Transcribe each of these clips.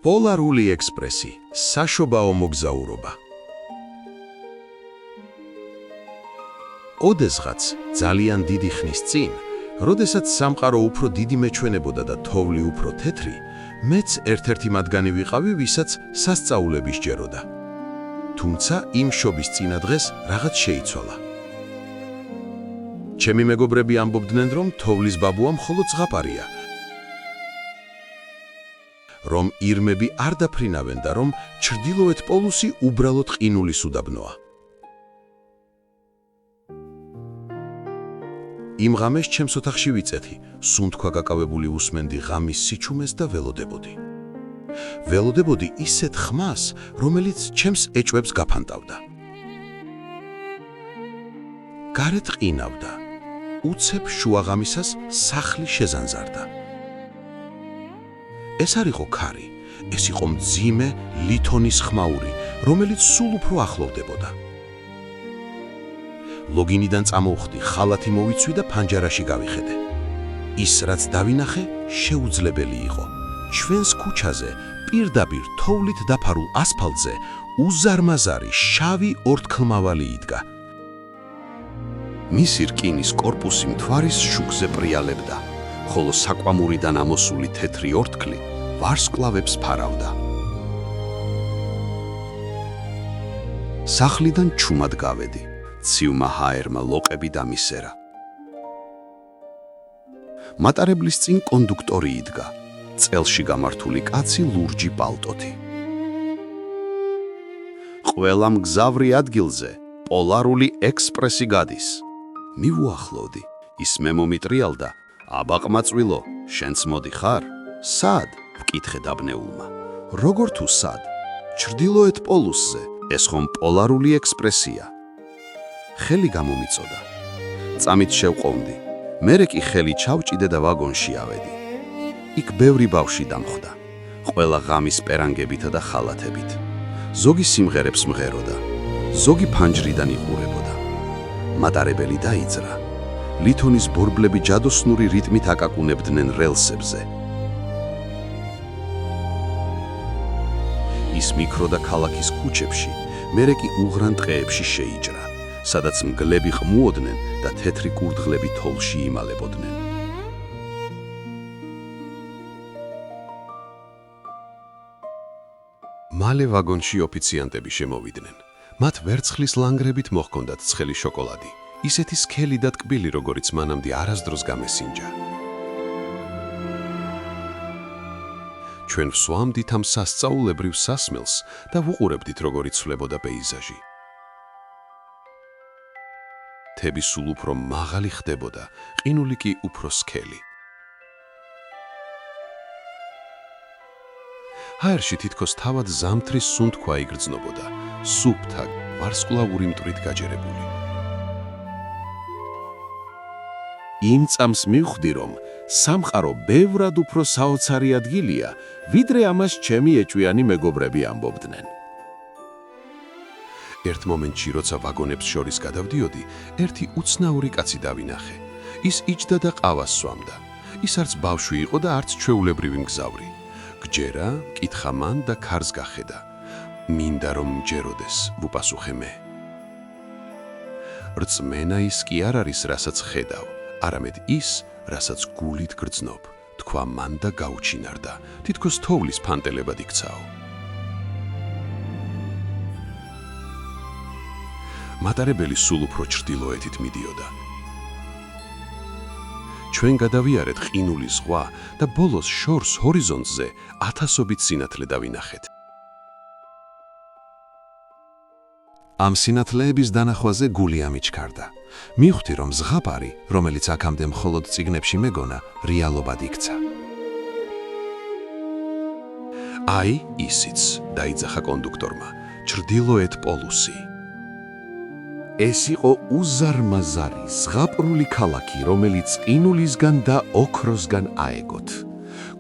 პოლარული ექსპრესი, საშობაო მოგზაურობა. ოდესღაც ძალიან დიდი ხნის წინ, როდესაც სამყარო უფრო დიდი მეჩვენებოდა და თოვლი უფრო თეთრი, მეც ერთ-ერთი მათგანი ვიყავი, ვისაც სასწაულები სჯეროდა. თუმცა იმ შობის წინა დღეს რაღაც შეიცვალა. ჩემი მეგობრები ამბობდნენ, რომ თოვლის ბაბუა მხოლოდ ზღაპარია, რომ ირმები არ დაფრინავენ და რომ ჩრდილოეთ პოლუსი უბრალოდ ყინულის უდაბნოა. იმ ღამეს ჩემს ოთახში ვიწეთი, სუნთქვა გაკავებული უსმენდი ღამის სიჩუმეს და ველოდებოდი. ველოდებოდი ისეთ ხმას, რომელიც ჩემს ეჭვებს გაფანტავდა. გარეთ ყინავდა, უცებ შუაღამისას სახლი შეზანზარდა. ეს არ იყო ქარი, ეს იყო მძიმე ლითონის ხმაური, რომელიც სულ უფრო ახლოვდებოდა. ლოგინიდან წამოვხდი, ხალათი მოვიცვი და ფანჯარაში გავიხედე. ის, რაც დავინახე, შეუძლებელი იყო. ჩვენს ქუჩაზე, პირდაპირ თოვლით დაფარულ ასფალტზე, უზარმაზარი შავი ორთქლმავალი იდგა. მისი რკინის კორპუსი მთვარის შუქზე პრიალებდა, ხოლო საკვამურიდან ამოსული თეთრი ორთქლი ვარსკვლავებს ფარავდა. სახლიდან ჩუმად გავედი. ცივმა ჰაერმა ლოყები დამისერა. მატარებლის წინ კონდუქტორი იდგა, წელში გამართული კაცი ლურჯი პალტოთი. ყველა მგზავრი ადგილზე პოლარული ექსპრესი გადის. მივუახლოვდი, ის მე მომიტრიალდა, აბაყმაწვილო, შენც მოდიხარ? სად? ვკითხე დაბნეულმა. როგორ თუ სად? ჩრდილოეთ პოლუსზე, ეს ხომ პოლარული ექსპრესია. ხელი გამომიწოდა. წამით შევყოვნდი. მერე კი ხელი ჩავჭიდე და ვაგონში ავედი. იქ ბევრი ბავშვი დამხვდა. ყველა ღამის პერანგებითა და ხალათებით. ზოგი სიმღერებს მღეროდა, ზოგი ფანჯრიდან იყურებოდა. მატარებელი დაიძრა. ლითონის ბორბლები ჯადოსნური რიტმით აკაკუნებდნენ რელსებზე. ის მიკრო და ქალაქის ქუჩებში, მერე კი უღრან ტყეებში შეიჭრა, სადაც მგლები ყმუოდნენ და თეთრი კურდღლები თოვლში იმალებოდნენ. მალე ვაგონში ოფიციანტები შემოვიდნენ. მათ ვერცხლის ლანგრებით მოჰქონდათ ცხელი შოკოლადი, ისეთი სქელი და ტკბილი, როგორიც მანამდე არასდროს გამესინჯა. ჩვენ ვსვამდით ამ სასწაულებრივ სასმელს და ვუყურებდით, როგორ იცვლებოდა პეიზაჟი. თები სულ უფრო მაღალი ხდებოდა, ყინული კი უფრო სქელი. ჰაერში თითქოს თავად ზამთრის სუნთქვა იგრძნობოდა, სუფთა, ვარსკვლავური მტვრით გაჯერებული. იმ წამს მივხვდი, რომ სამყარო ბევრად უფრო საოცარი ადგილია, ვიდრე ამას ჩემი ეჭვიანი მეგობრები ამბობდნენ. ერთ მომენტში, როცა ვაგონებს შორის გადავდიოდი, ერთი უცნაური კაცი დავინახე. ის იჯდა და ყავას სვამდა. ის არც ბავშვი იყო და არც ჩვეულებრივი მგზავრი. გჯერა, მკითხა მან და ქარს გახედა. მინდა რომ მჯეროდეს, ვუპასუხე მე. რწმენა ის კი არ არის, რასაც ხედავ, არამედ ის, რასაც გულით გრძნობ, თქვა მან და გაუჩინარდა, თითქოს თოვლის ფანტელებად იქცაო. მატარებელი სულ უფრო ჩრდილოეთით მიდიოდა. ჩვენ გადავიარეთ ყინულის ზღვა და ბოლოს შორს ჰორიზონტზე ათასობით სინათლე დავინახეთ. ამ სინათლეების დანახვაზე გული ამიჩქარდა. მივხვდი, რომ ზღაპარი, რომელიც აქამდე მხოლოდ წიგნებში მეგონა, რეალობად იქცა. აი, ისიც, დაიძახა კონდუქტორმა, ჩრდილოეთ პოლუსი. ეს იყო უზარმაზარი, ზღაპრული ქალაქი, რომელიც ყინულისგან და ოქროსგან აეგოთ.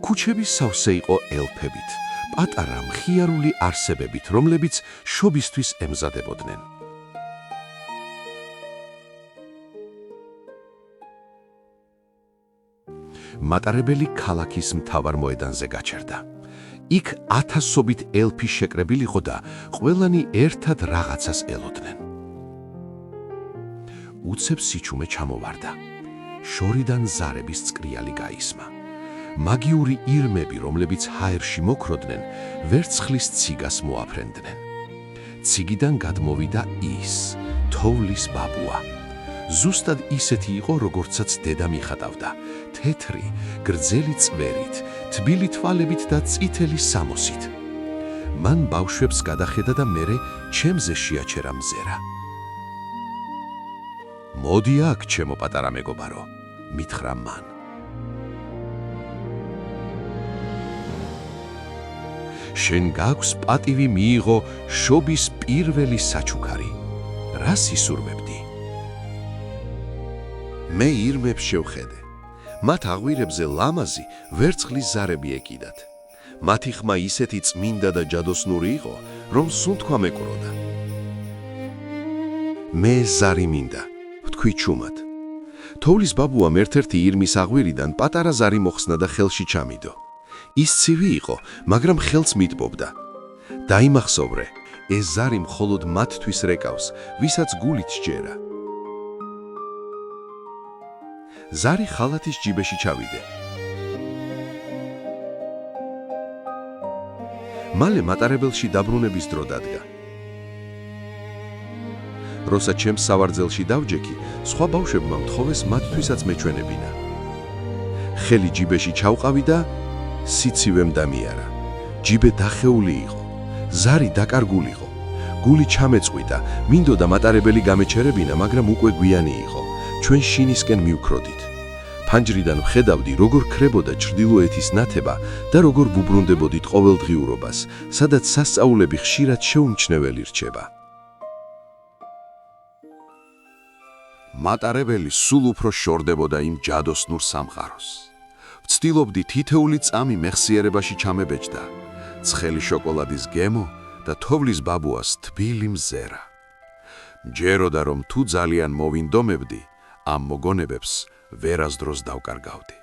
ქუჩები სავსე იყო ელფებით, პატარა მხიარული არსებებით, რომლებიც შობისთვის ემზადებოდნენ. მატარებელი ქალაქის მთავარ მოედანზე გაჩერდა. იქ ათასობით ელფი შეკრებილიყო და ყველანი ერთად რაღაცას ელოდნენ. უცებ სიჩუმე ჩამოვარდა. შორიდან ზარების წკრიალი გაისმა. მაგიური ირმები, რომლებიც ჰაერში მოქროდნენ, ვერცხლის ციგას მოაფრენდნენ. ციგიდან გადმოვიდა ის, თოვლის ბაბუა. ზუსტად ისეთი იყო, როგორცაც დედა მიხატავდა, თეთრი, გრძელი წვერით, თბილი თვალებით და წითელი სამოსით. მან ბავშვებს გადახედა და მერე ჩემზე შეაჩერა მზერა. მოდი აქ, ჩემო პატარა მეგობარო, მითხრა მან. შენ გაქვს პატივი მიიღო შობის პირველი საჩუქარი. რას ისურვებდი? მე ირმებს შევხედე. მათ აღვირებზე ლამაზი ვერცხლის ზარები ეკიდათ. მათი ხმა ისეთი წმინდა და ჯადოსნური იყო, რომ სუნთქვა მეკვროდა. მე ზარი მინდა, ვთქვი ჩუმად. თოვლის ბაბუამ ერთ-ერთი ირმის აღვირიდან პატარა ზარი მოხსნა და ხელში ჩამიდო. ის ცივი იყო, მაგრამ ხელს მიტბობდა. დაიმახსოვრე, ეს ზარი მხოლოდ მათთვის რეკავს, ვისაც გულით სჯერა. ზარი ხალათის ჯიბეში ჩავიდე. მალე მატარებელში დაბრუნების დრო დადგა. როცა ჩემს სავარძელში დავჯექი, სხვა ბავშვებმა მთხოვეს მათთვისაც მეჩვენებინა. ხელი ჯიბეში ჩავყავი და სიცივემ დამიარა. ჯიბე დახეული იყო, ზარი დაკარგულიყო. გული ჩამეწყვიტა, მინდოდა მატარებელი გამეჩერებინა, მაგრამ უკვე გვიანი იყო. ჩვენ შინისკენ მივქროდით. ფანჯრიდან ვხედავდი, როგორ ქრებოდა ჩრდილოეთის ნათება და როგორ ვუბრუნდებოდით ყოველდღიურობას, სადაც სასწაულები ხშირად შეუმჩნეველი რჩება. მატარებელი სულ უფრო შორდებოდა იმ ჯადოსნურ სამყაროს. ვცდილობდი თითეული წამი მეხსიერებაში ჩამებეჭდა, ცხელი შოკოლადის გემო და თოვლის ბაბუას თბილი მზერა. მჯეროდა, რომ თუ ძალიან მოვინდომებდი, ამ მოგონებებს ვერასდროს დავკარგავდი.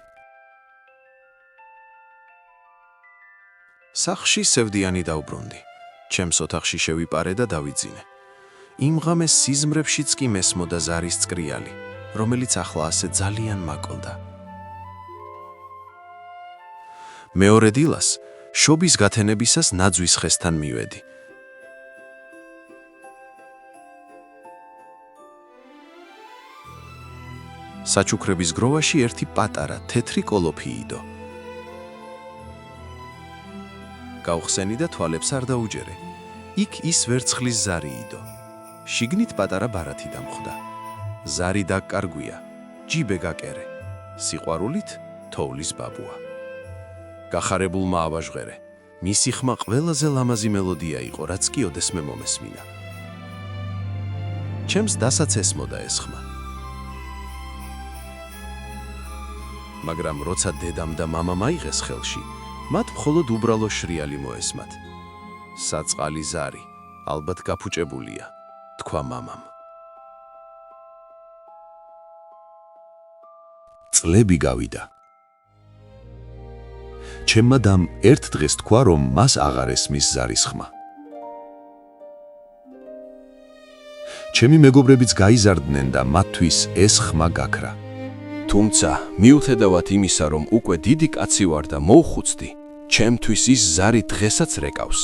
სახლში სევდიანი დავბრუნდი. ჩემს ოთახში შევიპარე და დავიძინე. იმ ღამეს სიზმრებშიც კი მესმოდა ზარის წკრიალი, რომელიც ახლა ასე ძალიან მაკლდა. მეორე დილას, შობის გათენებისას ნაძვის ხესთან მივედი. საჩუქრების გროვაში ერთი პატარა, თეთრი კოლოფი იდო. გავხსენი და თვალებს არ დაუჯერე. იქ ის ვერცხლის ზარი იდო. შიგნით პატარა ბარათი დამხვდა. ზარი დაკარგვია, ჯიბე გაკერე. სიყვარულით თოვლის ბაბუა. გახარებულმა ავაჟღერე. მისი ხმა ყველაზე ლამაზი მელოდია იყო, რაც კი ოდესმე მომესმინა. ჩემს დასაც ესმოდა ეს ხმა. მაგრამ როცა დედამ და მამამ აიღეს ხელში, მათ მხოლოდ უბრალო შრიალი მოესმათ. საწყალი ზარი, ალბათ გაფუჭებულია, თქვა მამამ. წლები გავიდა. ჩემმა დამ ერთ დღეს თქვა, რომ მას აღარ ესმის ზარის ხმა. ჩემი მეგობრებიც გაიზარდნენ და მათთვის ეს ხმა გაქრა. თუმცა, მიუხედავად იმისა, რომ უკვე დიდი კაცი ვარ და მოვხუცდი, ჩემთვის ის ზარი დღესაც რეკავს.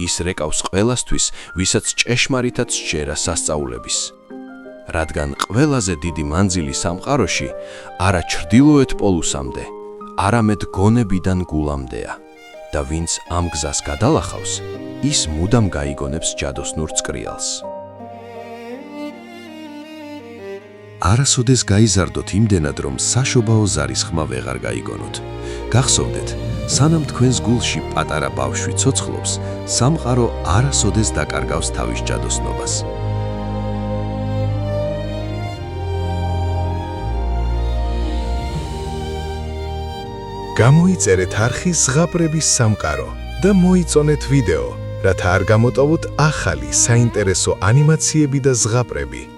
ის რეკავს ყველასთვის, ვისაც ჭეშმარიტად სჯერა სასწაულების. რადგან ყველაზე დიდი მანძილი სამყაროში არა ჩრდილოეთ პოლუსამდე, არამედ გონებიდან გულამდეა და ვინც ამ გზას გადალახავს, ის მუდამ გაიგონებს ჯადოსნურ წკრიალს. არასოდეს გაიზარდოთ იმდენად, რომ საშობაო ზარის ხმა ვეღარ გაიგონოთ. გახსოვდეთ, სანამ თქვენს გულში პატარა ბავშვი ცოცხლობს, სამყარო არასოდეს დაკარგავს თავის ჯადოსნობას. გამოიწერეთ არხი ზღაპრების სამყარო და მოიწონეთ ვიდეო, რათა არ გამოტოვოთ ახალი საინტერესო ანიმაციები და ზღაპრები.